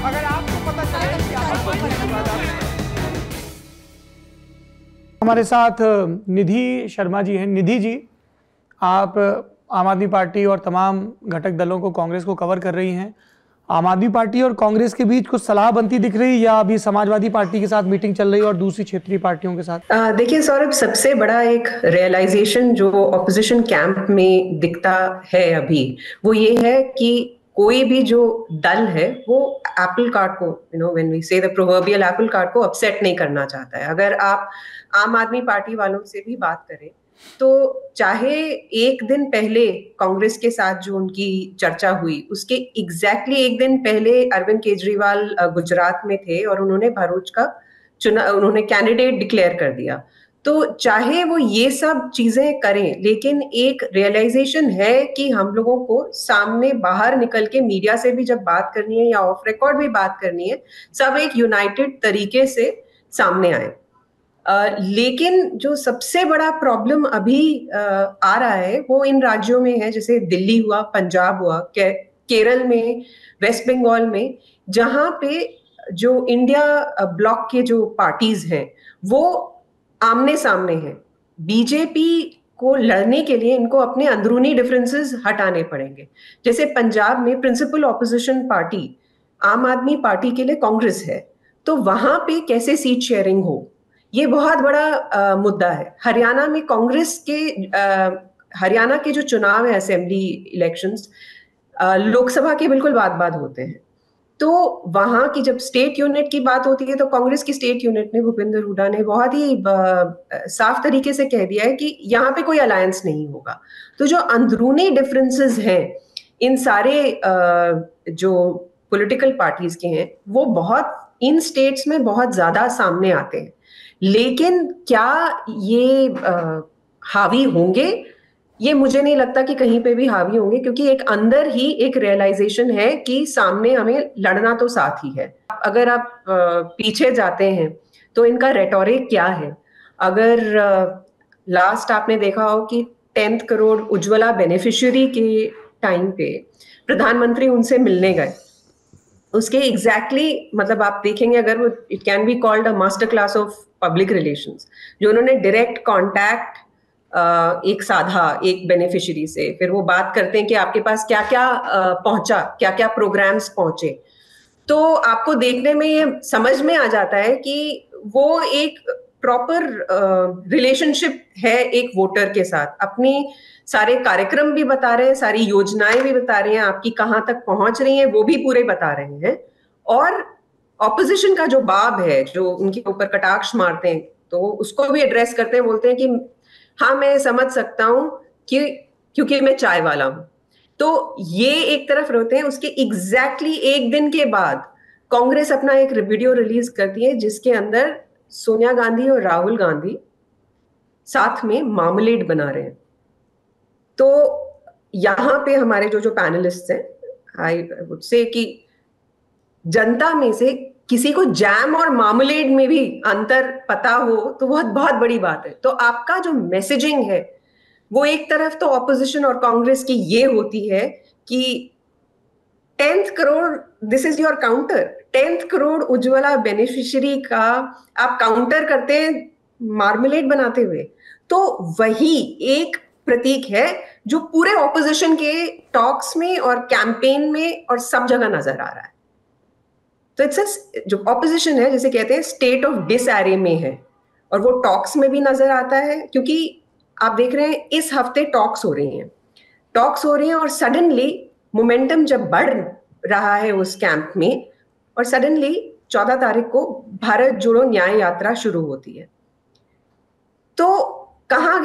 अगर आपको पता चले कि हमारे साथ निधि शर्मा जी हैं। निधि जी, आप आम आदमी पार्टी और तमाम घटक दलों को, कांग्रेस को कवर कर रही हैं। आम आदमी पार्टी और कांग्रेस के बीच कुछ सलाह बनती दिख रही, या अभी समाजवादी पार्टी के साथ मीटिंग चल रही है और दूसरी क्षेत्रीय पार्टियों के साथ? देखिए सौरभ, सबसे बड़ा एक रियलाइजेशन जो ऑपोजिशन कैंप में दिखता है अभी, वो ये है कि कोई भी जो दल है वो एप्पल कार्ट को, व्हेन वी से द प्रोवर्बियल एप्पल कार्ट को अपसेट नहीं करना चाहता है। अगर आप आम आदमी पार्टी वालों से भी बात करें तो चाहे एक दिन पहले कांग्रेस के साथ जो उनकी चर्चा हुई, उसके एग्जैक्टली एक दिन पहले अरविंद केजरीवाल गुजरात में थे और उन्होंने भरूच का उन्होंने कैंडिडेट डिक्लेयर कर दिया। तो चाहे वो ये सब चीजें करें, लेकिन एक रियलाइजेशन है कि हम लोगों को सामने बाहर निकल के मीडिया से भी जब बात करनी है या ऑफ रिकॉर्ड भी बात करनी है, सब एक यूनाइटेड तरीके से सामने आए। लेकिन जो सबसे बड़ा प्रॉब्लम अभी आ रहा है वो इन राज्यों में है, जैसे दिल्ली हुआ, पंजाब हुआ, केरल में, वेस्ट बंगाल में, जहां पे जो इंडिया ब्लॉक के जो पार्टीज हैं वो आमने सामने हैं। बीजेपी को लड़ने के लिए इनको अपने अंदरूनी डिफरेंसेस हटाने पड़ेंगे। जैसे पंजाब में प्रिंसिपल ऑपोजिशन पार्टी आम आदमी पार्टी के लिए कांग्रेस है, तो वहां पे कैसे सीट शेयरिंग हो, ये बहुत बड़ा मुद्दा है। हरियाणा में कांग्रेस के हरियाणा के जो चुनाव है, असेंबली इलेक्शंस, लोकसभा के बिल्कुल बाद बाद होते हैं। तो वहां की जब स्टेट यूनिट की बात होती है तो कांग्रेस की स्टेट यूनिट ने, भूपेंद्र हुड्डा ने बहुत ही साफ तरीके से कह दिया है कि यहाँ पे कोई अलायंस नहीं होगा। तो जो अंदरूनी डिफरेंसेस हैं इन सारे जो पॉलिटिकल पार्टीज के हैं, वो बहुत इन स्टेट्स में बहुत ज्यादा सामने आते हैं। लेकिन क्या ये हावी होंगे? ये मुझे नहीं लगता कि कहीं पे भी हावी होंगे, क्योंकि एक अंदर ही एक रियलाइजेशन है कि सामने हमें लड़ना तो साथ ही है। अगर आप पीछे जाते हैं तो इनका रेटोरिक क्या है? अगर लास्ट आपने देखा हो कि 10th करोड़ उज्ज्वला बेनिफिशियरी के टाइम पे प्रधानमंत्री उनसे मिलने गए, उसके मतलब आप देखेंगे, अगर वो, it can be called a master class of public relations, जो उन्होंने डायरेक्ट कांटेक्ट एक साधा एक बेनिफिशियरी से, फिर वो बात करते हैं कि आपके पास क्या क्या पहुंचा, क्या क्या प्रोग्राम्स पहुंचे। तो आपको देखने में ये समझ में आ जाता है कि वो एक प्रॉपर रिलेशनशिप है एक वोटर के साथ। अपनी सारे कार्यक्रम भी बता रहे हैं, सारी योजनाएं भी बता रहे हैं, आपकी कहां तक पहुंच रही हैं वो भी पूरे बता रहे हैं। और ऑपोजिशन का जो बाब है, जो उनके ऊपर कटाक्ष मारते हैं, तो उसको भी एड्रेस करते हैं, बोलते हैं कि हाँ, मैं समझ सकता हूं कि क्योंकि मैं चाय वाला हूं। तो ये एक तरफ रहते हैं। उसके एग्जैक्टली एक दिन के बाद कांग्रेस अपना एक वीडियो रिलीज करती है जिसके अंदर सोनिया गांधी और राहुल गांधी साथ में मार्मलेड बना रहे हैं। तो यहां पे हमारे जो पैनलिस्ट हैं, आई वुड से कि जनता में से किसी को जैम और मार्मलेड में भी अंतर पता हो तो बहुत बहुत बड़ी बात है। तो आपका जो मैसेजिंग है वो एक तरफ तो ऑपोजिशन और कांग्रेस की ये होती है कि 10th crore, this is your counter. 10th crore Ujjwala beneficiary का आप काउंटर करते हैं मार्मलेड बनाते हुए। तो वही एक प्रतीक है जो पूरे ऑपोजिशन के टॉक्स में और कैंपेन में और सब जगह नजर आ रहा है। तो इट्स जो ऑपोजिशन है, जैसे कहते हैं, स्टेट ऑफ डिसएरे में है, और वो टॉक्स में भी नजर आता है। क्योंकि आप देख रहे हैं इस हफ्ते टॉक्स हो रही हैं और सडनली मोमेंटम जब बढ़ रहा है उस कैंप में, और सडनली 14 तारीख को भारत जोड़ो न्याय यात्रा शुरू होती है। तो कहाँ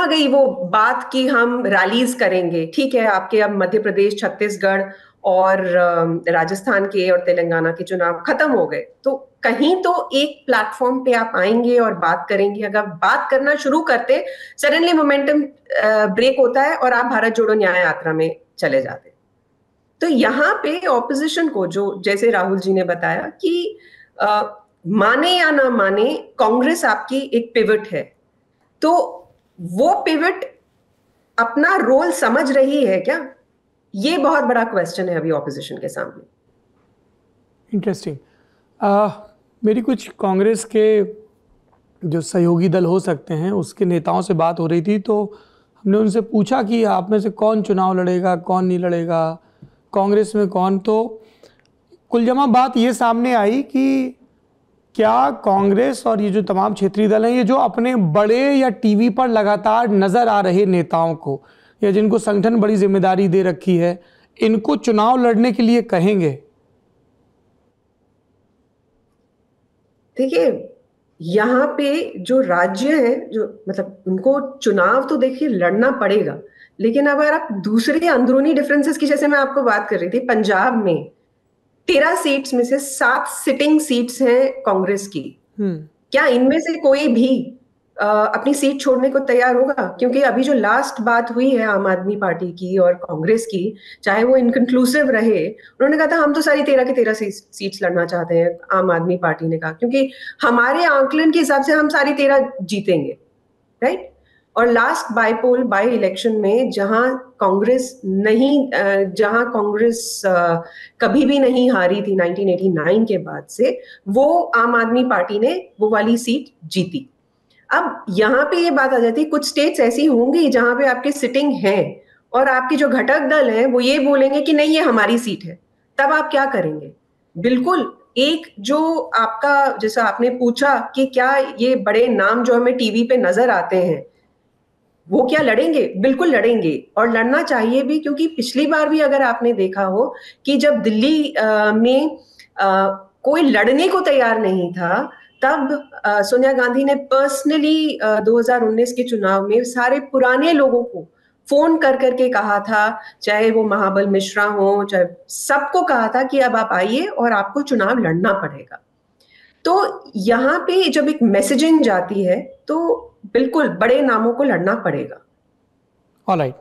गई वो बात कि हम रैलीज करेंगे? ठीक है, आपके अब मध्य प्रदेश, छत्तीसगढ़ और राजस्थान के और तेलंगाना के चुनाव खत्म हो गए, तो कहीं तो एक प्लेटफॉर्म पे आप आएंगे और बात करेंगे। अगर बात करना शुरू करते, सडनली मोमेंटम ब्रेक होता है और आप भारत जोड़ो न्याय यात्रा में चले जाते। तो यहाँ पे ऑपोजिशन को, जो जैसे राहुल जी ने बताया कि माने या ना माने, कांग्रेस आपकी एक पिवट है। तो वो पिवट अपना रोल समझ रही है क्या? ये बहुत बड़ा क्वेश्चन है अभी ऑपोजिशन के सामने। इंटरेस्टिंग। मेरी कुछ कांग्रेस के जो सहयोगी दल हो सकते हैं उसके नेताओं से बात हो रही थी, तो हमने उनसे पूछा कि आप में से कौन चुनाव लड़ेगा, कौन नहीं लड़ेगा, कांग्रेस में कौन। तो कुल जमा बात ये सामने आई कि क्या कांग्रेस और ये जो तमाम क्षेत्रीय दल हैं, ये जो अपने बड़े या टीवी पर लगातार नजर आ रहे नेताओं को या जिनको संगठन बड़ी जिम्मेदारी दे रखी है, इनको चुनाव लड़ने के लिए कहेंगे? देखिए, यहाँ पे जो राज्य है, जो मतलब उनको चुनाव तो देखिए लड़ना पड़ेगा, लेकिन अगर आप दूसरे अंदरूनी डिफरेंसेस की, जैसे मैं आपको बात कर रही थी, पंजाब में 13 सीट्स में से 7 सिटिंग सीट्स हैं कांग्रेस की। क्या इनमें से कोई भी अपनी सीट छोड़ने को तैयार होगा? क्योंकि अभी जो लास्ट बात हुई है आम आदमी पार्टी की और कांग्रेस की, चाहे वो इनकंक्लूसिव रहे, उन्होंने कहा था हम तो सारी 13 की 13 सीट्स लड़ना चाहते हैं। आम आदमी पार्टी ने कहा क्योंकि हमारे आंकलन के हिसाब से हम सारी 13 जीतेंगे, राइट? और लास्ट बाईपोल बाई इलेक्शन में जहां कांग्रेस कभी भी नहीं हारी थी 1989 के बाद से, वो आम आदमी पार्टी ने वो वाली सीट जीती। अब यहाँ पे ये बात आ जाती है, कुछ स्टेट्स ऐसी होंगी जहां पे आपके सिटिंग हैं और आपके जो घटक दल हैं वो ये बोलेंगे कि नहीं, ये हमारी सीट है। तब आप क्या करेंगे? बिल्कुल एक जो आपका, जैसा आपने पूछा कि क्या ये बड़े नाम जो हमें टीवी पे नजर आते हैं वो क्या लड़ेंगे? बिल्कुल लड़ेंगे, और लड़ना चाहिए भी, क्योंकि पिछली बार भी अगर आपने देखा हो कि जब दिल्ली में कोई लड़ने को तैयार नहीं था, तब सोनिया गांधी ने पर्सनली 2019 के चुनाव में सारे पुराने लोगों को फोन कर करके कहा था, चाहे वो महाबल मिश्रा हो, चाहे सबको कहा था कि अब आप आइए और आपको चुनाव लड़ना पड़ेगा। तो यहाँ पे जब एक मैसेजिंग जाती है तो बिल्कुल बड़े नामों को लड़ना पड़ेगा। ऑलराइट।